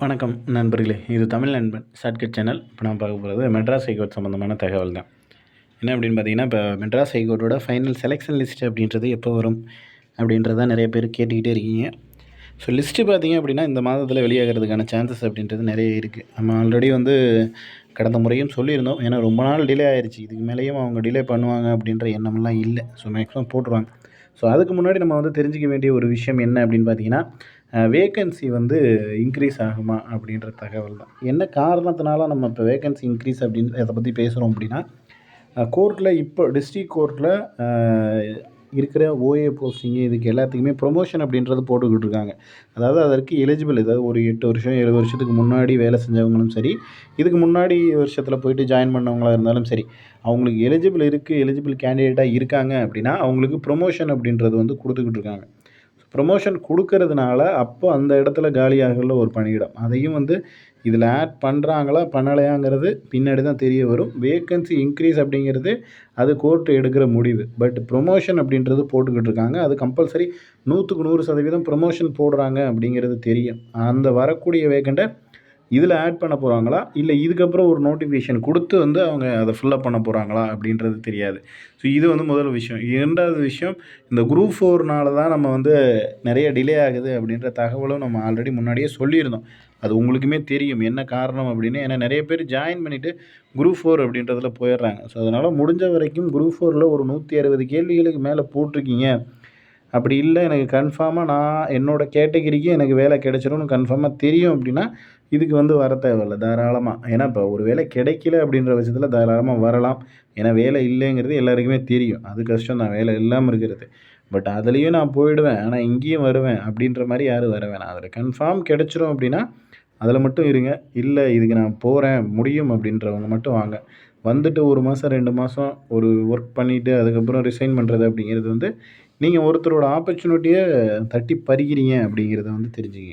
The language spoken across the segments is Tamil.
வணக்கம் நண்பர்களே, இது தமிழ் நண்பன் ஷார்ட்கட் சேனல். இப்போ நான் பார்க்க போகிறது மெட்ராஸ் ஹைகோர்ட் சம்மந்தமான தகவல் தான். என்ன அப்படின்னு பார்த்தீங்கன்னா, இப்போ மெட்ராஸ் ஹைகோர்ட்டோட ஃபைனல் செலெக்ஷன் லிஸ்ட் அப்படின்றது எப்போ வரும் அப்படின்றத நிறைய பேர் கேட்டுக்கிட்டே இருக்கீங்க. ஸோ லிஸ்ட்டு பார்த்தீங்க அப்படின்னா இந்த மாதத்தில் வெளியாகிறதுக்கான சான்சஸ் அப்படின்றது நிறைய இருக்குது. நம்ம ஆல்ரெடி கடந்த முறையும் சொல்லியிருந்தோம். ஏன்னா ரொம்ப நாள் டிலே ஆயிடுச்சு. இதுக்கு மேலேயும் அவங்க டிலே பண்ணுவாங்க அப்படின்ற எண்ணமெல்லாம் இல்லை. ஸோ மேக்ஸிமம் போட்டுருவாங்க. ஸோ அதுக்கு முன்னாடி நம்ம தெரிஞ்சிக்க வேண்டிய ஒரு விஷயம் என்ன அப்படின்னு பார்த்தீங்கன்னா, வேக்கன்சி இன்க்ரீஸ் ஆகுமா அப்படின்ற தகவல் தான். என்ன காரணத்தினால நம்ம இப்போ வேக்கன்சி இன்க்ரீஸ் அப்படின்னு அதை பற்றி பேசுகிறோம் அப்படின்னா, கோர்ட்டில் இப்போ டிஸ்ட்ரிக்ட் கோர்ட்டில் இருக்கிற ஓஏ போஸ்டிங்கு இதுக்கு எல்லாத்துக்குமே ப்ரொமோஷன் அப்படின்றது போட்டுக்கிட்டு இருக்காங்க. அதாவது அதற்கு எலிஜிபிள், ஏதாவது ஒரு 8 வருஷம் 7 வருஷத்துக்கு முன்னாடி வேலை செஞ்சவங்களும் சரி, இதுக்கு முன்னாடி வருஷத்தில் போயிட்டு ஜாயின் பண்ணவங்களாக இருந்தாலும் சரி, அவங்களுக்கு எலிஜிபிள் கேண்டிடேட்டாக இருக்காங்க அப்படின்னா அவங்களுக்கு ப்ரொமோஷன் அப்படின்றது கொடுத்துக்கிட்டு இருக்காங்க. ப்ரொமோஷன் கொடுக்கறதுனால அப்போ அந்த இடத்துல காலியாகல ஒரு பணியிடம், அதையும் இதில் ஆட் பண்ணுறாங்களா பண்ணலையாங்கிறது பின்னாடி தான் தெரிய வரும். வேக்கன்சி இன்க்ரீஸ் அப்படிங்கிறது அது கோர்ட்டு எடுக்கிற முடிவு. பட் ப்ரொமோஷன் அப்படின்றது போட்டுக்கிட்டு இருக்காங்க. அது கம்பல்சரி 100க்கு 100% ப்ரொமோஷன் போடுறாங்க அப்படிங்கிறது தெரியும். அந்த வரக்கூடிய வேக்கண்ட்டை இதில் ஆட் பண்ண போகிறாங்களா, இல்லை இதுக்கப்புறம் ஒரு நோட்டிஃபிகேஷன் கொடுத்து அவங்க அதை ஃபில்லப் பண்ண போகிறாங்களா அப்படின்றது தெரியாது. ஸோ இது முதல் விஷயம். 2வது விஷயம், இந்த குரூப் 4னால தான் நம்ம நிறைய டிலே ஆகுது அப்படின்ற தகவலும் நம்ம ஆல்ரெடி முன்னாடியே சொல்லியிருந்தோம். அது உங்களுக்குமே தெரியும் என்ன காரணம் அப்படின்னு. ஏன்னா நிறைய பேர் ஜாயின் பண்ணிவிட்டு குரூப் 4 அப்படின்றதுல போயிடுறாங்க. ஸோ அதனால் முடிஞ்ச வரைக்கும் குரூப் 4ல் ஒரு 160 கேள்விகளுக்கு மேலே போட்டிருக்கீங்க. அப்படி இல்லை, எனக்கு கன்ஃபார்மாக நான் என்னோடய கேட்டகிரிக்கு எனக்கு வேலை கிடைச்சிரும்னு கன்ஃபார்மாக தெரியும் அப்படின்னா இதுக்கு வர தேவையில்ல தாராளமாக. ஏன்னா இப்போ ஒரு வேலை கிடைக்கல அப்படின்ற பட்சத்தில் தாராளமாக வரலாம். ஏன்னா வேலை இல்லைங்கிறது எல்லாருக்குமே தெரியும். அது கஷ்டம் தான் வேலை இல்லாமல் இருக்கிறது. பட் அதுலேயும் நான் போயிடுவேன், ஆனால் இங்கேயும் வருவேன் அப்படின்ற மாதிரி யாரும் வர வேணாம். அதில் கன்ஃபார்ம் கிடைச்சிரும் அப்படின்னா அதில் மட்டும் இருங்க. இல்லை இதுக்கு நான் போகிறேன் முடியும் அப்படின்றவங்க மட்டும் வாங்க. வந்துட்டு 1 மாதம் 2 மாதம் ஒரு ஒர்க் பண்ணிவிட்டு அதுக்கப்புறம் ரிசைன் பண்ணுறது அப்படிங்கிறது நீங்கள் ஒருத்தரோட ஆப்பர்ச்சுனிட்டியை தட்டி பறிக்கிறீங்க அப்படிங்கிறத தெரிஞ்சுங்க.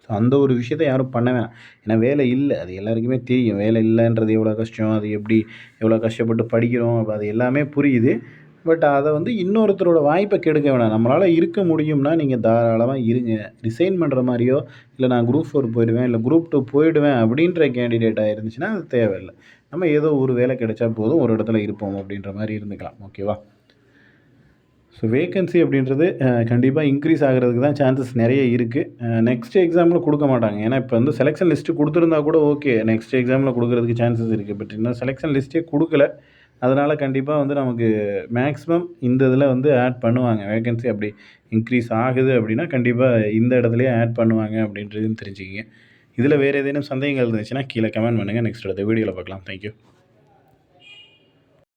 ஸோ அந்த ஒரு விஷயத்த யாரும் பண்ண வேணாம். ஏன்னா வேலை இல்லை, அது எல்லாருக்குமே தெரியும். வேலை இல்லைன்றது எவ்வளோ கஷ்டம், அது எப்படி எவ்வளோ கஷ்டப்பட்டு படிக்கிறோம், அது எல்லாமே புரியுது. பட் அதை இன்னொருத்தரோட வாய்ப்பை கெடுக்க வேணாம். நம்மளால் இருக்க முடியும்னா நீங்கள் தாராளமாக இருங்க. ரிசைன் பண்ணுற மாதிரியோ, இல்லை நான் குரூப் 4 போயிடுவேன், இல்லை குரூப் 2 போயிடுவேன் அப்படின்ற கேண்டிடேட்டாக இருந்துச்சுன்னா அது தேவையில்லை. நம்ம ஏதோ ஒரு வேலை கிடைச்சா போதும், ஒரு இடத்துல இருப்போம் அப்படின்ற மாதிரி இருந்துக்கலாம். ஓகேவா? ஸோ வேக்கன்சி அப்படின்றது கண்டிப்பாக இன்க்ரீஸ் ஆகிறதுக்கு தான் சான்சஸ் நிறைய இருக்குது. நெக்ஸ்ட் எக்ஸாமில் கொடுக்க மாட்டாங்க. ஏன்னா இப்போ செலெக்ஷன் லிஸ்ட்டு கொடுத்துருந்தா கூட ஓகே, நெக்ஸ்ட் எக்ஸாமில் கொடுக்குறதுக்கு சான்சஸ் இருக்குது. பட் இன்னும் செலெக்ஷன் லிஸ்ட்டே கொடுக்கல. அதனால் கண்டிப்பாக நமக்கு மேக்ஸிமம் இந்த இதில் ஆட் பண்ணுவாங்க. வேக்கன்சி அப்படி இன்க்ரீஸ் ஆகுது அப்படின்னா கண்டிப்பாக இந்த இடத்துலையே ஆட் பண்ணுவாங்க அப்படின்றதையும் தெரிஞ்சுக்கிங்க. இதில் வேறு ஏதேனும் சந்தேகங்கள் இருந்துச்சுன்னா கீழே கமெண்ட் பண்ணுங்கள். நெக்ஸ்ட் அடுத்த வீடியோவில் பார்க்கலாம். தேங்க்யூ.